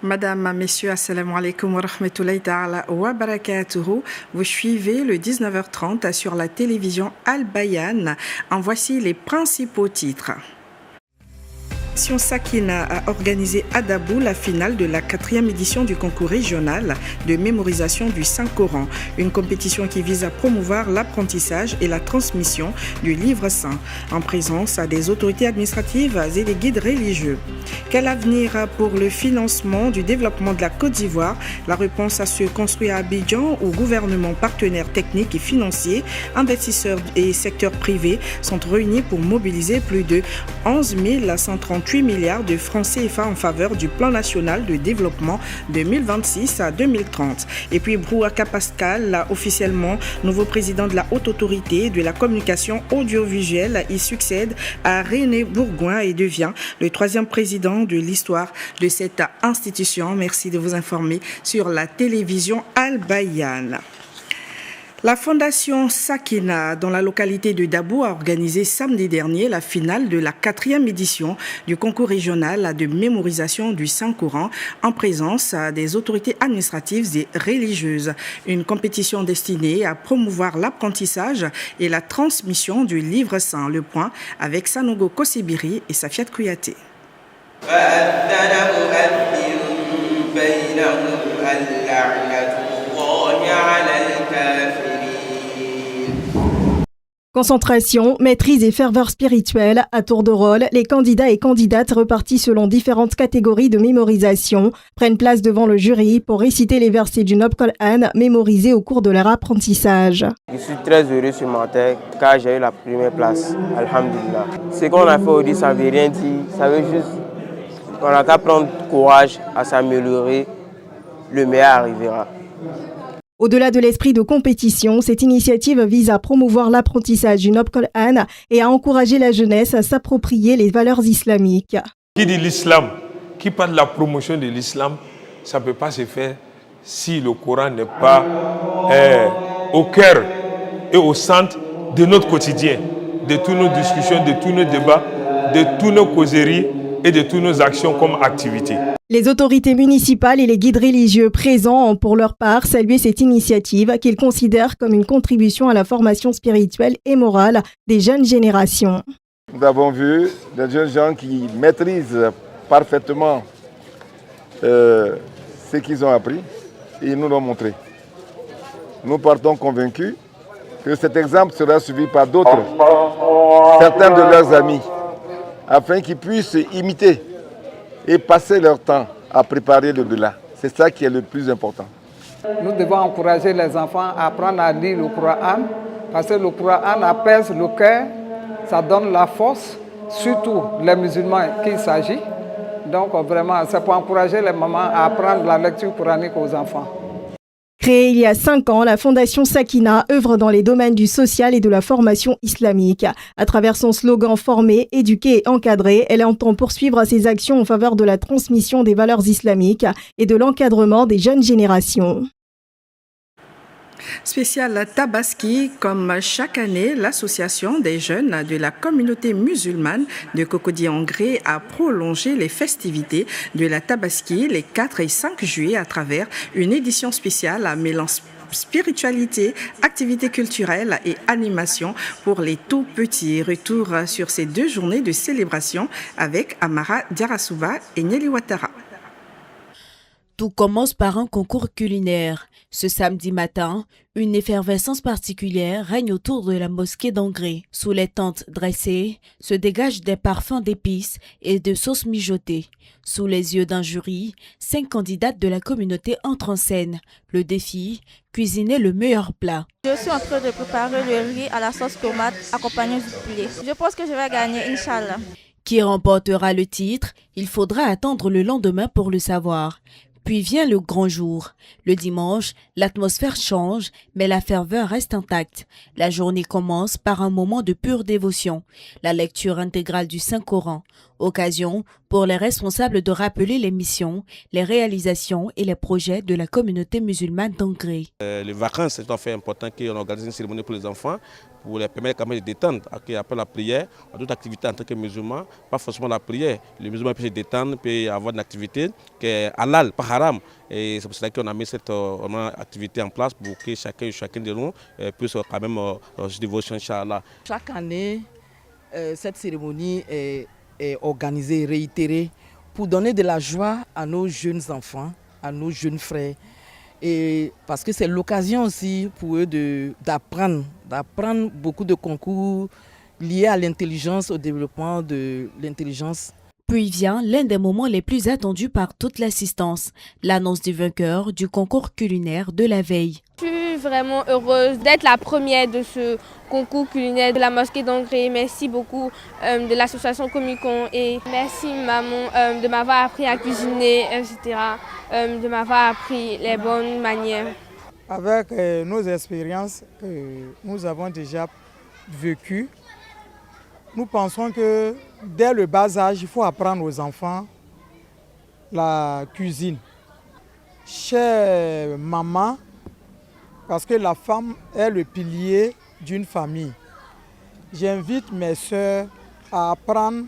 Madame, messieurs, assalamu alaikum wa rahmatullahi ta'ala wa barakatuhu. Vous suivez le 19h30 sur la télévision Al-Bayan. En voici les principaux titres. Sakina a organisé à Dabou la finale de la 4e édition du concours régional de mémorisation du Saint-Coran, une compétition qui vise à promouvoir l'apprentissage et la transmission du livre saint en présence des autorités administratives et des guides religieux. Quel avenir pour le financement du développement de la Côte d'Ivoire? La réponse à se construire à Abidjan où gouvernements, partenaires techniques et financiers, investisseurs et secteurs privés sont réunis pour mobiliser plus de 11 138 milliards de francs CFA en faveur du plan national de développement 2026 à 2030. Et puis Brouaka Pascal, officiellement nouveau président de la Haute Autorité de la communication audiovisuelle, il succède à René Bourgoin et devient le 3e président de l'histoire de cette institution. Merci de vous informer sur la télévision Al-Bayan. La Fondation Sakina, dans la localité de Dabou, a organisé samedi dernier la finale de la 4e édition du concours régional de mémorisation du Saint-Coran en présence des autorités administratives et religieuses. Une compétition destinée à promouvoir l'apprentissage et la transmission du livre saint. Le point avec Sanogo Kosibiri et Safiat Kouyaté. Concentration, maîtrise et ferveur spirituelle, à tour de rôle, les candidats et candidates repartis selon différentes catégories de mémorisation prennent place devant le jury pour réciter les versets du Noble Coran mémorisés au cours de leur apprentissage. Je suis très heureux ce matin car j'ai eu la première place, alhamdulillah. Ce qu'on a fait aujourd'hui, ça ne veut rien dire, ça veut juste qu'on a qu'à prendre courage à s'améliorer, le meilleur arrivera. Au-delà de l'esprit de compétition, cette initiative vise à promouvoir l'apprentissage du Noble Coran et à encourager la jeunesse à s'approprier les valeurs islamiques. Qui dit l'islam, qui parle de la promotion de l'islam, ça ne peut pas se faire si le Coran n'est pas au cœur et au centre de notre quotidien, de toutes nos discussions, de tous nos débats, de toutes nos causeries et de toutes nos actions comme activités. Les autorités municipales et les guides religieux présents ont pour leur part salué cette initiative qu'ils considèrent comme une contribution à la formation spirituelle et morale des jeunes générations. Nous avons vu des jeunes gens qui maîtrisent parfaitement ce qu'ils ont appris et ils nous l'ont montré. Nous partons convaincus que cet exemple sera suivi par d'autres, certains de leurs amis, afin qu'ils puissent imiter et passer leur temps à préparer l'au-delà. C'est ça qui est le plus important. Nous devons encourager les enfants à apprendre à lire le Coran, parce que le Coran apaise le cœur, ça donne la force, surtout les musulmans qu'il s'agit. Donc vraiment, c'est pour encourager les mamans à apprendre la lecture coranique aux enfants. Créée il y a 5 ans, la Fondation Sakina œuvre dans les domaines du social et de la formation islamique. À travers son slogan « Former, éduquer et encadrer », elle entend poursuivre ses actions en faveur de la transmission des valeurs islamiques et de l'encadrement des jeunes générations. Spécial Tabaski, comme chaque année, l'association des jeunes de la communauté musulmane de Cocody-en-Gré a prolongé les festivités de la Tabaski les 4 et 5 juillet à travers une édition spéciale à mêlant spiritualité, activités culturelles et animation pour les tout petits. Retour sur ces 2 journées de célébration avec Amara Diarasouba et Nelly Ouattara. Tout commence par un concours culinaire. Ce samedi matin, une effervescence particulière règne autour de la mosquée d'Engré. Sous les tentes dressées, se dégagent des parfums d'épices et de sauces mijotées. Sous les yeux d'un jury, 5 candidates de la communauté entrent en scène. Le défi, cuisiner le meilleur plat. Je suis en train de préparer le riz à la sauce tomate accompagné du poulet. Je pense que je vais gagner, Inch'Allah. Qui remportera le titre? Il faudra attendre le lendemain pour le savoir. Puis vient le grand jour. Le dimanche, l'atmosphère change, mais la ferveur reste intacte. La journée commence par un moment de pure dévotion, la lecture intégrale du Saint-Coran. Occasion pour les responsables de rappeler les missions, les réalisations et les projets de la communauté musulmane d'Engré. Les vacances, c'est un fait important qu'on organise une cérémonie pour les enfants, pour les permettre quand même de détendre. Après la prière, on a d'autres activités en tant que musulman, pas forcément la prière. Le musulman peut se détendre, peut avoir une activité qui est halal, pas haram. Et c'est pour cela qu'on a mis cette activité en place pour que chacun de nous puisse quand même se dévoter, Inch'Allah. Chaque année, cette cérémonie est organisée, réitérée, pour donner de la joie à nos jeunes enfants, à nos jeunes frères. Et parce que c'est l'occasion aussi pour eux d'apprendre beaucoup de concours liés à l'intelligence, au développement de l'intelligence. Puis vient l'un des moments les plus attendus par toute l'assistance, l'annonce du vainqueur du concours culinaire de la veille. Je suis vraiment heureuse d'être la première de ce concours culinaire de la mosquée d'Angré. Merci beaucoup de l'association Comicon et merci maman de m'avoir appris à cuisiner, etc., de m'avoir appris les bonnes manières. Avec nos expériences que nous avons déjà vécues, nous pensons que dès le bas âge, il faut apprendre aux enfants la cuisine. Chère maman, parce que la femme est le pilier d'une famille. J'invite mes sœurs à apprendre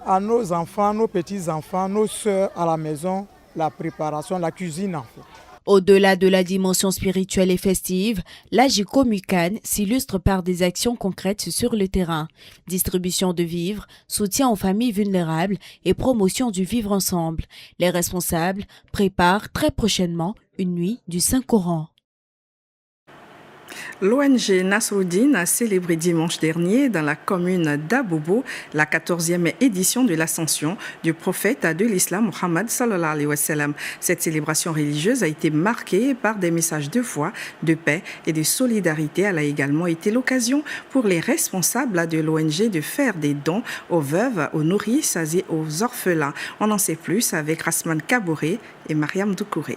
à nos enfants, nos petits-enfants, nos sœurs à la maison, la préparation, la cuisine en fait. Au-delà de la dimension spirituelle et festive, l'Agiko Mukan s'illustre par des actions concrètes sur le terrain. Distribution de vivres, soutien aux familles vulnérables et promotion du vivre ensemble. Les responsables préparent très prochainement une nuit du Saint-Coran. L'ONG Nasruddin a célébré dimanche dernier dans la commune d'Abobo la 14e édition de l'ascension du prophète de l'islam Muhammad sallallahu alayhi wa sallam. Cette célébration religieuse a été marquée par des messages de foi, de paix et de solidarité. Elle a également été l'occasion pour les responsables de l'ONG de faire des dons aux veuves, aux nourrices et aux orphelins. On en sait plus avec Rasman Kabouré et Mariam Doukouré.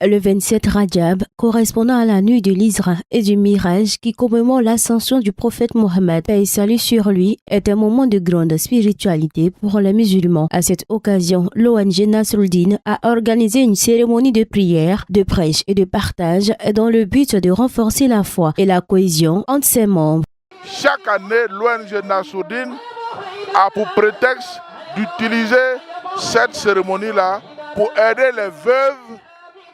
Le 27 Rajab, correspondant à la nuit de l'Isra et du Mirage qui commémore l'ascension du prophète Mohammed, paix et salut sur lui, est un moment de grande spiritualité pour les musulmans. À cette occasion, l'ONG Nasruddin a organisé une cérémonie de prière, de prêche et de partage dans le but de renforcer la foi et la cohésion entre ses membres. Chaque année, l'ONG Nasruddin a pour prétexte d'utiliser cette cérémonie-là pour aider les veuves,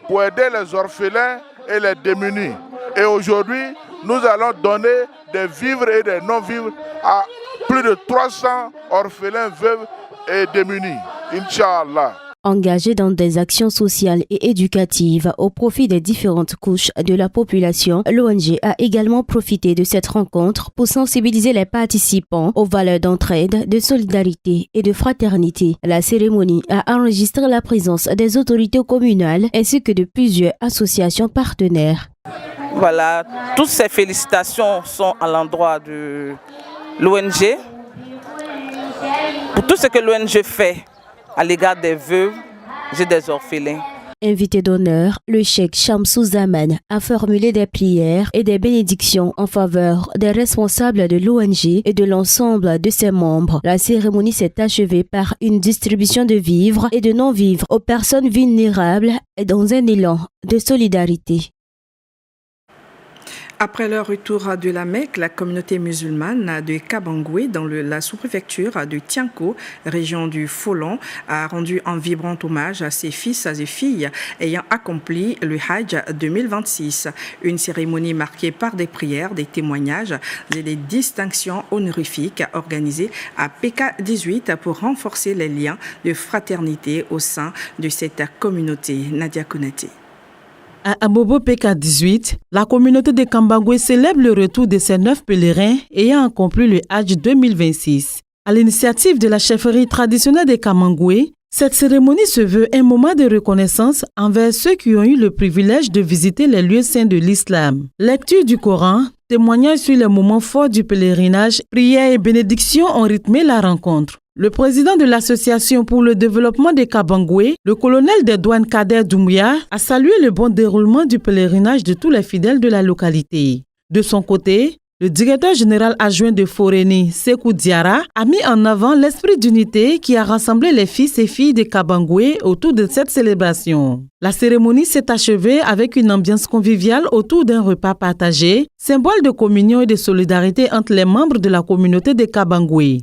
pour aider les orphelins et les démunis. Et aujourd'hui, nous allons donner des vivres et des non-vivres à plus de 300 orphelins, veuves et démunis. Inch'Allah. Engagé dans des actions sociales et éducatives au profit des différentes couches de la population, l'ONG a également profité de cette rencontre pour sensibiliser les participants aux valeurs d'entraide, de solidarité et de fraternité. La cérémonie a enregistré la présence des autorités communales ainsi que de plusieurs associations partenaires. Voilà, toutes ces félicitations sont à l'endroit de l'ONG pour tout ce que l'ONG fait à l'égard des veuves et des orphelins. Invité d'honneur, le cheikh Shamsou Zaman a formulé des prières et des bénédictions en faveur des responsables de l'ONG et de l'ensemble de ses membres. La cérémonie s'est achevée par une distribution de vivres et de non-vivres aux personnes vulnérables et dans un élan de solidarité. Après leur retour de la Mecque, la communauté musulmane de Kabangoué, dans la sous-préfecture de Tianko, région du Folon, a rendu un vibrant hommage à ses fils et filles ayant accompli le Hajj 2026. Une cérémonie marquée par des prières, des témoignages et des distinctions honorifiques organisées à PK18 pour renforcer les liens de fraternité au sein de cette communauté. Nadia Kounati. À Abobo PK18, la communauté de Kabangoué célèbre le retour de ses 9 pèlerins ayant accompli le Hajj 2026. À l'initiative de la chefferie traditionnelle de Kabangoué, cette cérémonie se veut un moment de reconnaissance envers ceux qui ont eu le privilège de visiter les lieux saints de l'islam. Lecture du Coran, témoignages sur les moments forts du pèlerinage, prières et bénédictions ont rythmé la rencontre. Le président de l'association pour le développement de Kabangoué, le colonel des douanes Kader Doumbouya, a salué le bon déroulement du pèlerinage de tous les fidèles de la localité. De son côté, Le directeur général adjoint de Foreni, Sekou Diara, a mis en avant l'esprit d'unité qui a rassemblé les fils et filles de Kabangoué autour de cette célébration. La cérémonie s'est achevée avec une ambiance conviviale autour d'un repas partagé, symbole de communion et de solidarité entre les membres de la communauté de Kabangoué.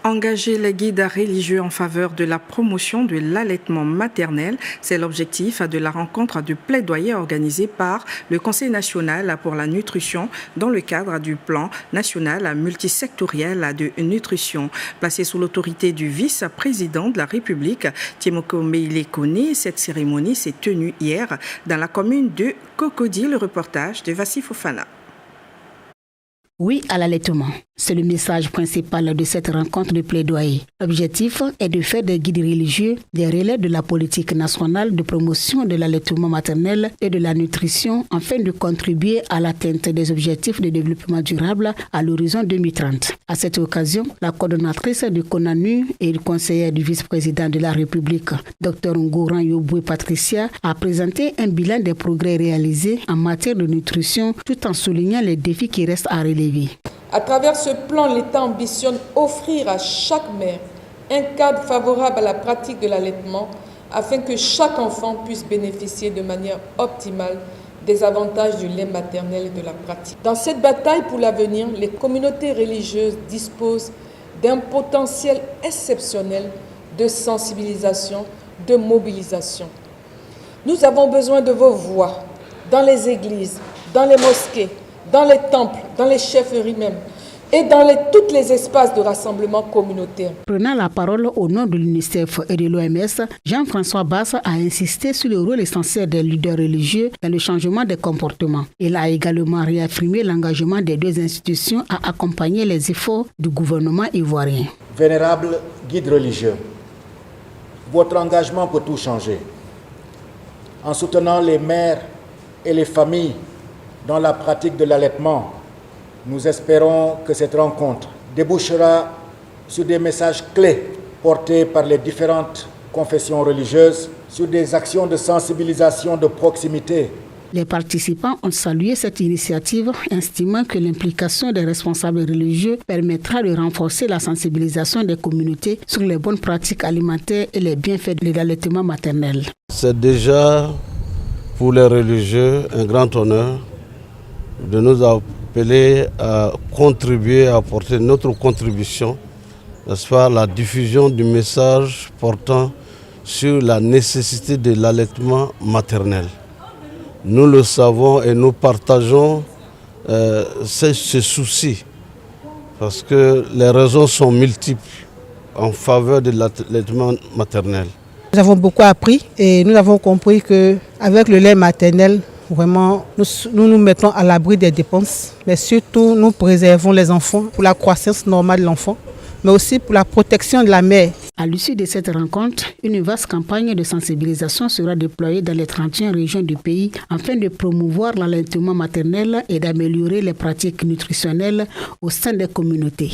Engager les guides religieux en faveur de la promotion de l'allaitement maternel, c'est l'objectif de la rencontre de plaidoyer organisée par le Conseil national pour la nutrition dans le cadre du plan national multisectoriel de nutrition. Placé sous l'autorité du vice-président de la République, Timoko Meile Kone, cette cérémonie s'est tenue hier dans la commune de Cocody. Le reportage de Vassi Fofana. Oui à l'allaitement. C'est le message principal de cette rencontre de plaidoyer. L'objectif est de faire des guides religieux des relais de la politique nationale de promotion de l'allaitement maternel et de la nutrition afin de contribuer à l'atteinte des objectifs de développement durable à l'horizon 2030. À cette occasion, la coordonnatrice du CONANU et le conseiller du vice-président de la République, Dr Ngouran Yoboué Patricia, a présenté un bilan des progrès réalisés en matière de nutrition tout en soulignant les défis qui restent à relever. À travers ce plan, l'État ambitionne offrir à chaque mère un cadre favorable à la pratique de l'allaitement afin que chaque enfant puisse bénéficier de manière optimale des avantages du lait maternel et de la pratique. Dans cette bataille pour l'avenir, les communautés religieuses disposent d'un potentiel exceptionnel de sensibilisation, de mobilisation. Nous avons besoin de vos voix dans les églises, dans les mosquées, dans les temples, dans les chefferies même, et dans tous les espaces de rassemblement communautaire. Prenant la parole au nom de l'UNICEF et de l'OMS, Jean-François Basse a insisté sur le rôle essentiel des leaders religieux dans le changement des comportements. Il a également réaffirmé l'engagement des deux institutions à accompagner les efforts du gouvernement ivoirien. Vénérables guides religieux, votre engagement peut tout changer. En soutenant les mères et les familles dans la pratique de l'allaitement, nous espérons que cette rencontre débouchera sur des messages clés portés par les différentes confessions religieuses, sur des actions de sensibilisation de proximité. Les participants ont salué cette initiative, estimant que l'implication des responsables religieux permettra de renforcer la sensibilisation des communautés sur les bonnes pratiques alimentaires et les bienfaits de l'allaitement maternel. C'est déjà pour les religieux un grand honneur de nous appeler à contribuer, à apporter notre contribution, n'est-ce pas, à la diffusion du message portant sur la nécessité de l'allaitement maternel. Nous le savons et nous partageons ce souci parce que les raisons sont multiples en faveur de l'allaitement maternel. Nous avons beaucoup appris et nous avons compris qu'avec le lait maternel, vraiment, nous mettons à l'abri des dépenses, mais surtout nous préservons les enfants pour la croissance normale de l'enfant, mais aussi pour la protection de la mère. À l'issue de cette rencontre, une vaste campagne de sensibilisation sera déployée dans les 31 régions du pays afin de promouvoir l'allaitement maternel et d'améliorer les pratiques nutritionnelles au sein des communautés.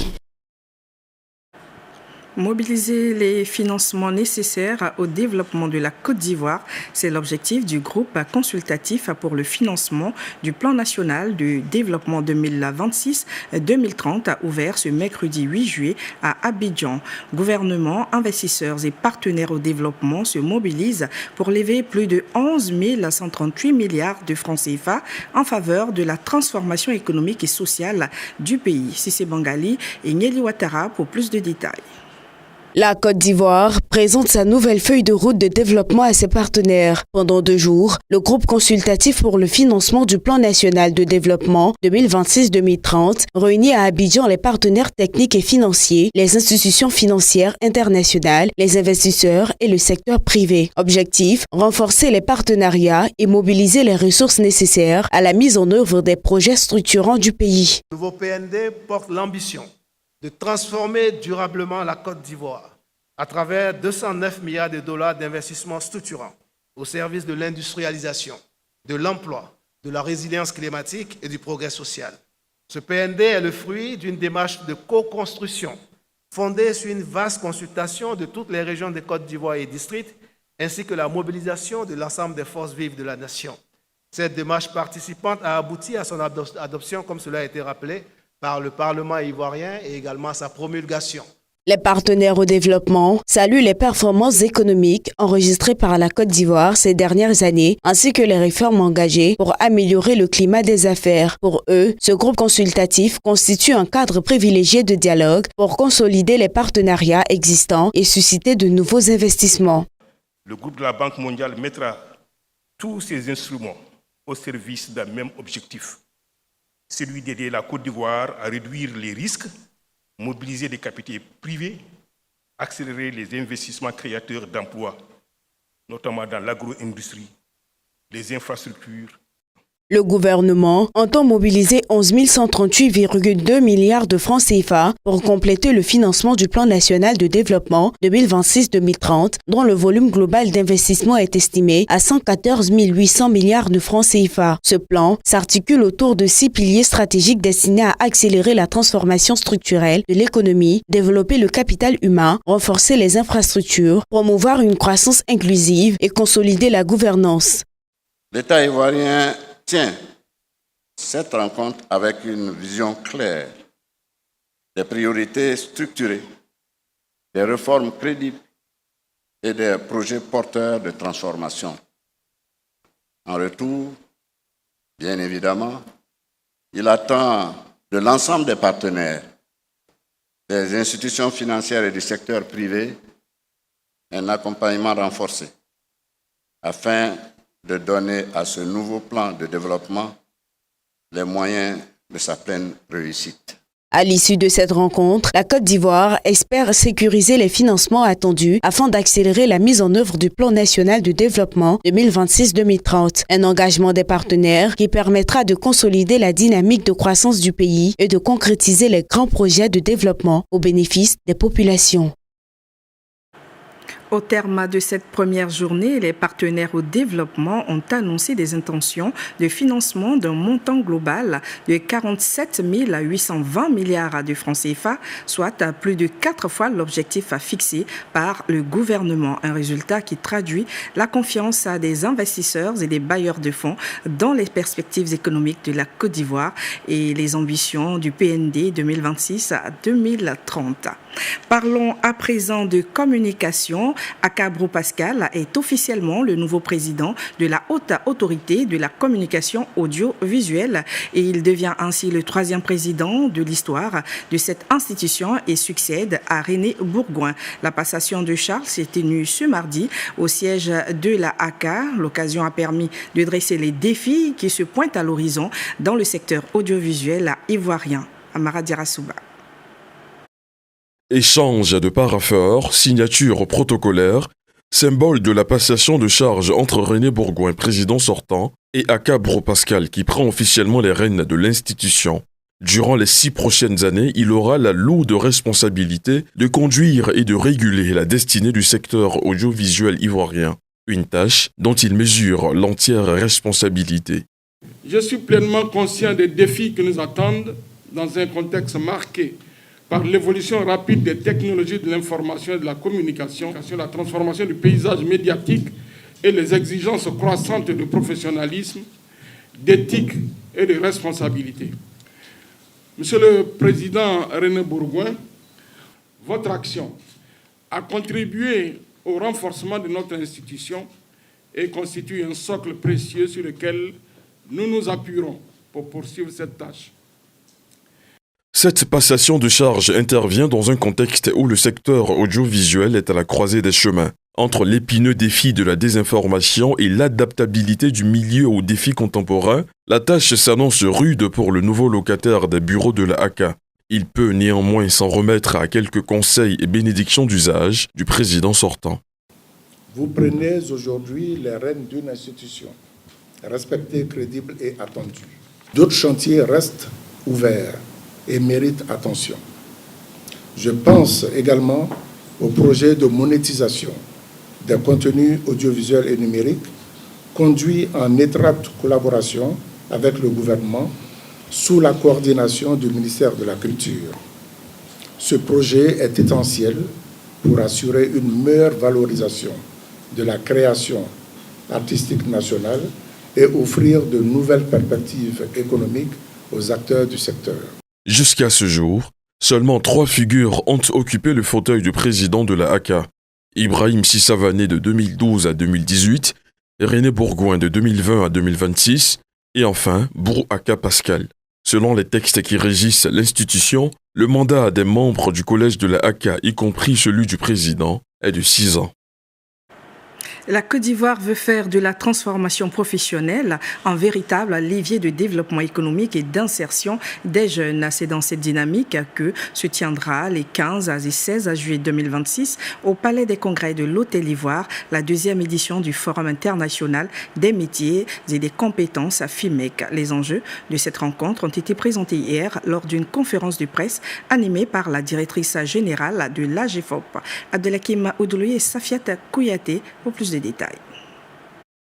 Mobiliser les financements nécessaires au développement de la Côte d'Ivoire, c'est l'objectif du groupe consultatif pour le financement du plan national de développement 2026-2030 ouvert ce mercredi 8 juillet à Abidjan. Gouvernement, investisseurs et partenaires au développement se mobilisent pour lever plus de 11 138 milliards de francs CFA en faveur de la transformation économique et sociale du pays. Sissé Bangali et Nieli Ouattara pour plus de détails. La Côte d'Ivoire présente sa nouvelle feuille de route de développement à ses partenaires. Pendant 2 jours, le groupe consultatif pour le financement du plan national de développement 2026-2030 réunit à Abidjan les partenaires techniques et financiers, les institutions financières internationales, les investisseurs et le secteur privé. Objectif, renforcer les partenariats et mobiliser les ressources nécessaires à la mise en œuvre des projets structurants du pays. Le nouveau PND porte l'ambition de transformer durablement la Côte d'Ivoire à travers 209 milliards de dollars d'investissements structurants au service de l'industrialisation, de l'emploi, de la résilience climatique et du progrès social. Ce PND est le fruit d'une démarche de co-construction fondée sur une vaste consultation de toutes les régions de Côte d'Ivoire et districts, ainsi que la mobilisation de l'ensemble des forces vives de la nation. Cette démarche participante a abouti à son adoption, comme cela a été rappelé, par le Parlement ivoirien et également à sa promulgation. Les partenaires au développement saluent les performances économiques enregistrées par la Côte d'Ivoire ces dernières années, ainsi que les réformes engagées pour améliorer le climat des affaires. Pour eux, ce groupe consultatif constitue un cadre privilégié de dialogue pour consolider les partenariats existants et susciter de nouveaux investissements. Le groupe de la Banque mondiale mettra tous ses instruments au service d'un même objectif, celui d'aider la Côte d'Ivoire à réduire les risques, mobiliser des capitaux privés, accélérer les investissements créateurs d'emplois, notamment dans l'agro-industrie, les infrastructures. Le gouvernement entend mobiliser 11 138,2 milliards de francs CFA pour compléter le financement du plan national de développement 2026-2030, dont le volume global d'investissement est estimé à 114 800 milliards de francs CFA. Ce plan s'articule autour de 6 piliers stratégiques destinés à accélérer la transformation structurelle de l'économie, développer le capital humain, renforcer les infrastructures, promouvoir une croissance inclusive et consolider la gouvernance. L'État ivoirien tient cette rencontre avec une vision claire, des priorités structurées, des réformes crédibles et des projets porteurs de transformation. En retour, bien évidemment, il attend de l'ensemble des partenaires, des institutions financières et du secteur privé, un accompagnement renforcé afin de donner à ce nouveau plan de développement les moyens de sa pleine réussite. À l'issue de cette rencontre, la Côte d'Ivoire espère sécuriser les financements attendus afin d'accélérer la mise en œuvre du plan national de développement 2026-2030, un engagement des partenaires qui permettra de consolider la dynamique de croissance du pays et de concrétiser les grands projets de développement au bénéfice des populations. Au terme de cette première journée, les partenaires au développement ont annoncé des intentions de financement d'un montant global de 47 820 milliards de francs CFA, soit à plus de 4 fois l'objectif fixé par le gouvernement. Un résultat qui traduit la confiance des investisseurs et des bailleurs de fonds dans les perspectives économiques de la Côte d'Ivoire et les ambitions du PND 2026 à 2030. Parlons à présent de communication. Akabro Pascal est officiellement le nouveau président de la Haute Autorité de la Communication Audiovisuelle et il devient ainsi le 3e président de l'histoire de cette institution et succède à René Bourgoin. La passation de charges s'est tenue ce mardi au siège de la ACA. L'occasion a permis de dresser les défis qui se pointent à l'horizon dans le secteur audiovisuel ivoirien. Amara Dirasouba. Échange de parapheurs, signature protocolaire, symbole de la passation de charge entre René Bourgoin, président sortant, et Akabro Pascal, qui prend officiellement les rênes de l'institution. Durant les 6 prochaines années, il aura la lourde responsabilité de conduire et de réguler la destinée du secteur audiovisuel ivoirien, une tâche dont il mesure l'entière responsabilité. Je suis pleinement conscient des défis qui nous attendent dans un contexte marqué par l'évolution rapide des technologies de l'information et de la communication, la transformation du paysage médiatique et les exigences croissantes de professionnalisme, d'éthique et de responsabilité. Monsieur le Président René Bourgoin, votre action a contribué au renforcement de notre institution et constitue un socle précieux sur lequel nous nous appuierons pour poursuivre cette tâche. Cette passation de charge intervient dans un contexte où le secteur audiovisuel est à la croisée des chemins, entre l'épineux défi de la désinformation et l'adaptabilité du milieu aux défis contemporains. La tâche s'annonce rude pour le nouveau locataire des bureaux de la ACA. Il peut néanmoins s'en remettre à quelques conseils et bénédictions d'usage du président sortant. Vous prenez aujourd'hui les rênes d'une institution respectée, crédible et attendue. D'autres chantiers restent ouverts et mérite attention. Je pense également au projet de monétisation des contenus audiovisuels et numériques conduit en étroite collaboration avec le gouvernement sous la coordination du ministère de la Culture. Ce projet est essentiel pour assurer une meilleure valorisation de la création artistique nationale et offrir de nouvelles perspectives économiques aux acteurs du secteur. Jusqu'à ce jour, seulement 3 figures ont occupé le fauteuil de président de la ACA. Ibrahim Sissavané de 2012 à 2018, René Bourgoin de 2020 à 2026 et enfin Bouaka Pascal. Selon les textes qui régissent l'institution, le mandat des membres du collège de la ACA, y compris celui du président, est de 6 ans. La Côte d'Ivoire veut faire de la transformation professionnelle un véritable levier de développement économique et d'insertion des jeunes. C'est dans cette dynamique que se tiendra les 15 et 16 juillet 2026 au Palais des Congrès de l'Hôtel Ivoire la 2e édition du Forum international des métiers et des compétences à FIMEC. Les enjeux de cette rencontre ont été présentés hier lors d'une conférence de presse animée par la directrice générale de l'AGFOP, Abdelhakim Oudoulou et Safiat Kouyaté, pour plus de détails.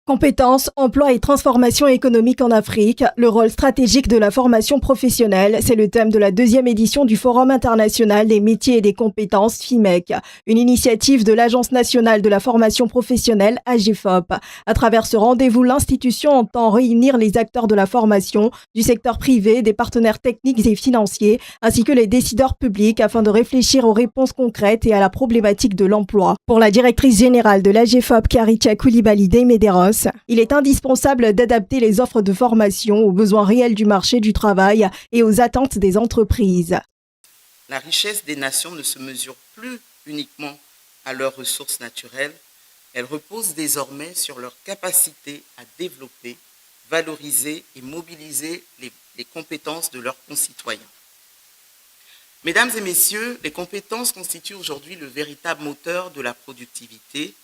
Compétences, emploi et transformation économique en Afrique, le rôle stratégique de la formation professionnelle, c'est le thème de la 2e édition du Forum international des métiers et des compétences FIMEC, une initiative de l'Agence nationale de la formation professionnelle AGFOP. À travers ce rendez-vous, l'institution entend réunir les acteurs de la formation, du secteur privé, des partenaires techniques et financiers, ainsi que les décideurs publics afin de réfléchir aux réponses concrètes et à la problématique de l'emploi. Pour la directrice générale de l'AGFOP, Karicha Koulibaly Medeiros, il est indispensable d'adapter les offres de formation aux besoins réels du marché du travail et aux attentes des entreprises. La richesse des nations ne se mesure plus uniquement à leurs ressources naturelles, elle repose désormais sur leur capacité à développer, valoriser et mobiliser les compétences de leurs concitoyens. Mesdames et messieurs, les compétences constituent aujourd'hui le véritable moteur de la productivité,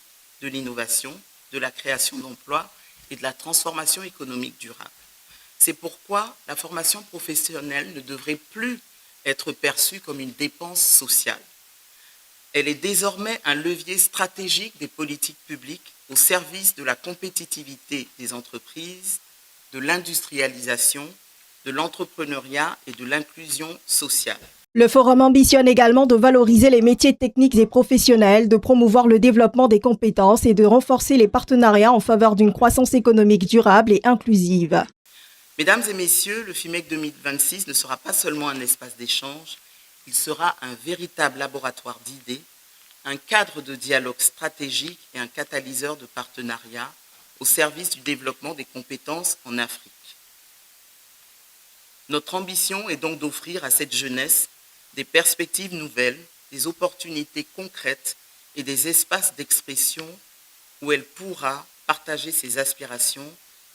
de l'innovation, de la création d'emplois et de la transformation économique durable. C'est pourquoi la formation professionnelle ne devrait plus être perçue comme une dépense sociale. Elle est désormais un levier stratégique des politiques publiques au service de la compétitivité des entreprises, de l'industrialisation, de l'entrepreneuriat et de l'inclusion sociale. Le forum ambitionne également de valoriser les métiers techniques et professionnels, de promouvoir le développement des compétences et de renforcer les partenariats en faveur d'une croissance économique durable et inclusive. Mesdames et messieurs, le FIMEC 2026 ne sera pas seulement un espace d'échange, il sera un véritable laboratoire d'idées, un cadre de dialogue stratégique et un catalyseur de partenariat au service du développement des compétences en Afrique. Notre ambition est donc d'offrir à cette jeunesse des perspectives nouvelles, des opportunités concrètes et des espaces d'expression où elle pourra partager ses aspirations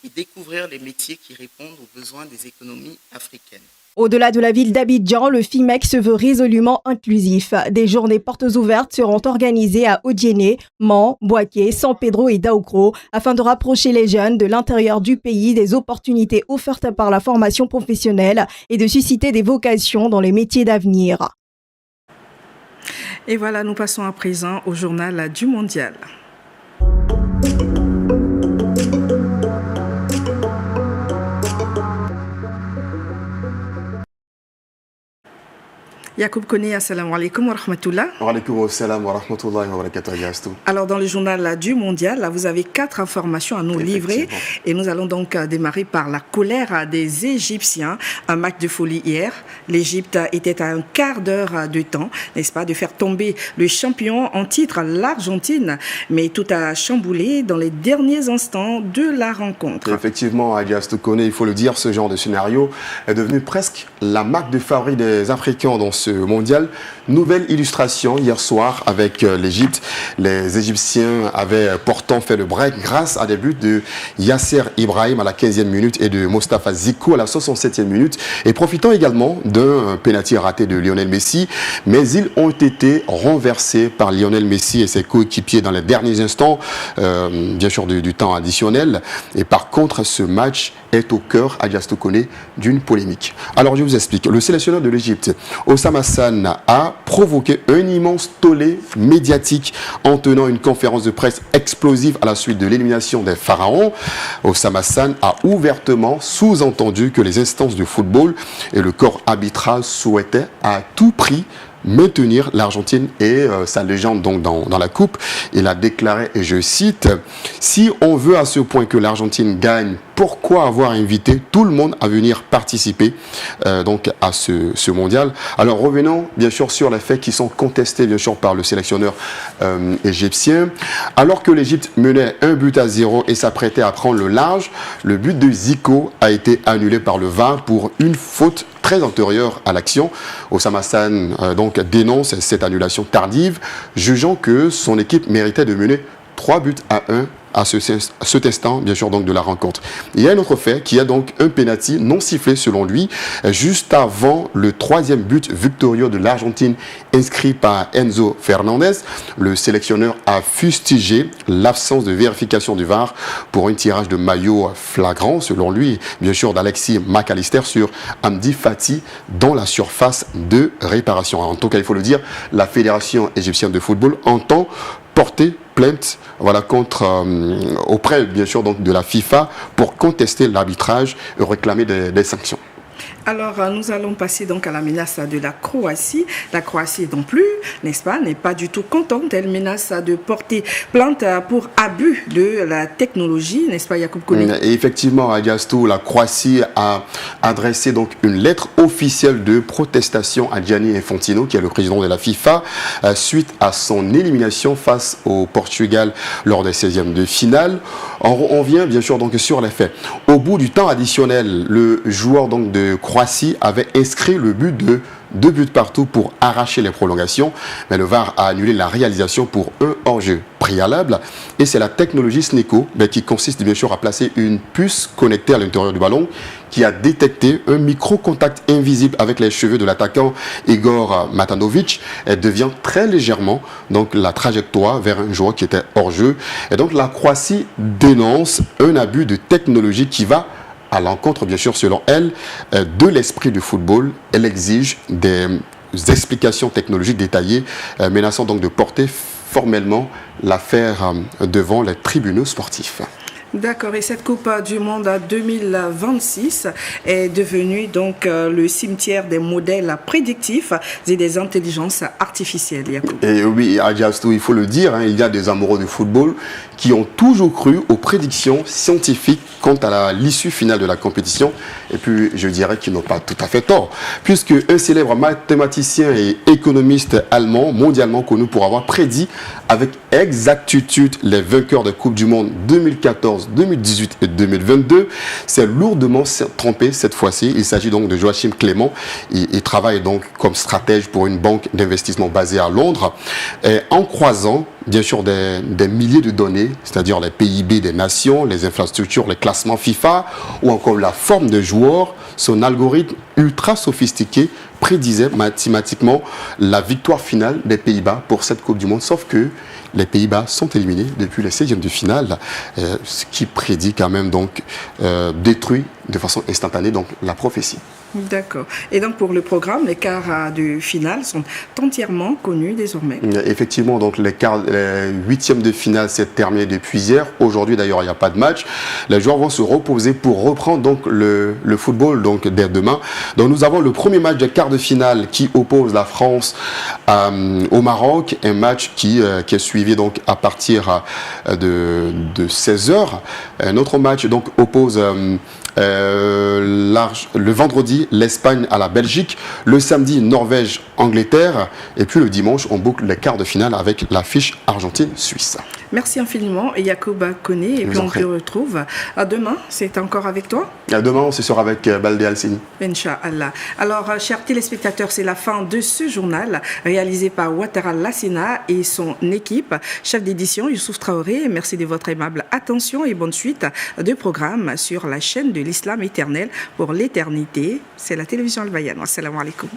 et découvrir les métiers qui répondent aux besoins des économies africaines. Au-delà de la ville d'Abidjan, le FIMEC se veut résolument inclusif. Des journées portes ouvertes seront organisées à Odiéné, Mans, Boaké, San Pedro et Daoukro afin de rapprocher les jeunes de l'intérieur du pays des opportunités offertes par la formation professionnelle et de susciter des vocations dans les métiers d'avenir. Et voilà, nous passons à présent au journal du Mondial. Yacoub Kone, assalamu alaikum wa rahmatullah. Wa alaikum assalam wa rahmatullahi wa barakatuh. Alors, dans le journal du Mondial, là, vous avez 4 informations à nous livrer. Et nous allons donc démarrer par la colère des Égyptiens. Un match de folie hier. L'Égypte était à un quart d'heure de temps, n'est-ce pas, de faire tomber le champion en titre, l'Argentine. Mais tout a chamboulé dans les derniers instants de la rencontre. Effectivement, Adias Kone, il faut le dire, ce genre de scénario est devenu presque la marque de fabrique des Africains dans ce mondial. Nouvelle illustration hier soir avec l'Égypte. Les Égyptiens avaient pourtant fait le break grâce à des buts de Yasser Ibrahim à la 15e minute et de Mostafa Zico à la 67e minute, et profitant également d'un pénalty raté de Lionel Messi. Mais ils ont été renversés par Lionel Messi et ses coéquipiers dans les derniers instants, bien sûr du temps additionnel. Et par contre, ce match est au cœur, Adias Kone, d'une polémique. Alors je vous explique. Le sélectionneur de l'Égypte, Osama Hassan, a provoqué un immense tollé médiatique en tenant une conférence de presse explosive à la suite de l'élimination des Pharaons. Osama Hassan a ouvertement sous-entendu que les instances de football et le corps arbitral souhaitaient à tout prix maintenir l'Argentine et sa légende donc dans la coupe. Il a déclaré, et je cite, « Si on veut à ce point que l'Argentine gagne, pourquoi avoir invité tout le monde à venir participer donc à ce mondial ?» Alors revenons bien sûr sur les faits qui sont contestés bien sûr par le sélectionneur égyptien. Alors que l'Égypte menait 1-0 et s'apprêtait à prendre le large, le but de Zico a été annulé par le VAR pour une faute très antérieure à l'action. Oussama Hassan donc dénonce cette annulation tardive, jugeant que son équipe méritait de mener 3-1 à cet instant, bien sûr, donc de la rencontre. Il y a un autre fait qui a donc un pénalty non sifflé selon lui, juste avant le 3e but victorieux de l'Argentine inscrit par Enzo Fernandez. Le sélectionneur a fustigé l'absence de vérification du VAR pour un tirage de maillot flagrant, selon lui, bien sûr, d'Alexis McAllister sur Hamdi Fati dans la surface de réparation. En tout cas, il faut le dire, la Fédération égyptienne de football entend porter plainte auprès bien sûr donc de la FIFA pour contester l'arbitrage et réclamer des sanctions. Alors, nous allons passer donc à la menace de la Croatie. La Croatie non plus, n'est-ce pas, n'est pas du tout contente. Elle menace de porter plainte pour abus de la technologie, n'est-ce pas, Yacoub Kone? Et effectivement, Adjastou, la Croatie a adressé donc une lettre officielle de protestation à Gianni Infantino, qui est le président de la FIFA, suite à son élimination face au Portugal lors des 16e de finale. On vient bien sûr donc sur les faits. Au bout du temps additionnel, le joueur donc de Croatie avait inscrit le but de 2 buts partout pour arracher les prolongations, mais le VAR a annulé la réalisation pour un hors-jeu préalable. Et c'est la technologie SNECO qui consiste bien sûr à placer une puce connectée à l'intérieur du ballon qui a détecté un micro-contact invisible avec les cheveux de l'attaquant Igor Matanovic. Elle devient très légèrement donc la trajectoire vers un joueur qui était hors-jeu. Et donc la Croatie dénonce un abus de technologie qui va à l'encontre, bien sûr, selon elle, de l'esprit du football. Elle exige des explications technologiques détaillées, menaçant donc de porter formellement l'affaire devant les tribunaux sportifs. D'accord, et cette Coupe du Monde 2026 est devenue donc le cimetière des modèles prédictifs et des intelligences artificielles, Yacoub. Et oui, Adjastou, il faut le dire, il y a des amoureux du football qui ont toujours cru aux prédictions scientifiques quant à l'issue finale de la compétition. Et puis, je dirais qu'ils n'ont pas tout à fait tort, puisque un célèbre mathématicien et économiste allemand, mondialement connu pour avoir prédit avec exactitude les vainqueurs de Coupe du Monde 2014, 2018 et 2022, s'est lourdement trompé cette fois-ci. Il s'agit donc de Joachim Clément. Il travaille donc comme stratège pour une banque d'investissement basée à Londres. Et en croisant bien sûr des milliers de données, c'est-à-dire les PIB des nations, les infrastructures, les classements FIFA ou encore la forme de joueurs, son algorithme ultra sophistiqué prédisait mathématiquement la victoire finale des Pays-Bas pour cette Coupe du Monde, sauf que les Pays-Bas sont éliminés depuis les 16e de finale, ce qui prédit quand même donc détruit de façon instantanée donc la prophétie. D'accord. Et donc pour le programme, les quarts de finale sont entièrement connus désormais. Effectivement, donc les 8e de finale s'est terminé depuis hier. Aujourd'hui d'ailleurs, il n'y a pas de match. Les joueurs vont se reposer pour reprendre donc le football donc dès demain. Donc nous avons le premier match des quarts de finale qui oppose la France au Maroc, un match qui est suivi donc à partir de 16h. Un autre match donc oppose le vendredi l'Espagne à la Belgique, le samedi Norvège, Angleterre, et puis le dimanche on boucle les quarts de finale avec l'affiche Argentine-Suisse. Merci infiniment Yacoub Kone, et puis on te retrouve demain, c'est encore avec toi? Demain on se sera avec Baldé Alcini. Inch'Allah. Alors chers téléspectateurs, c'est la fin de ce journal réalisé par Ouattara Lassina et son équipe, chef d'édition Youssouf Traoré. Merci de votre aimable attention et bonne suite de programme sur la chaîne de l'Islam éternel pour l'éternité. C'est la télévision Al Bayan. Assalamu alaikum.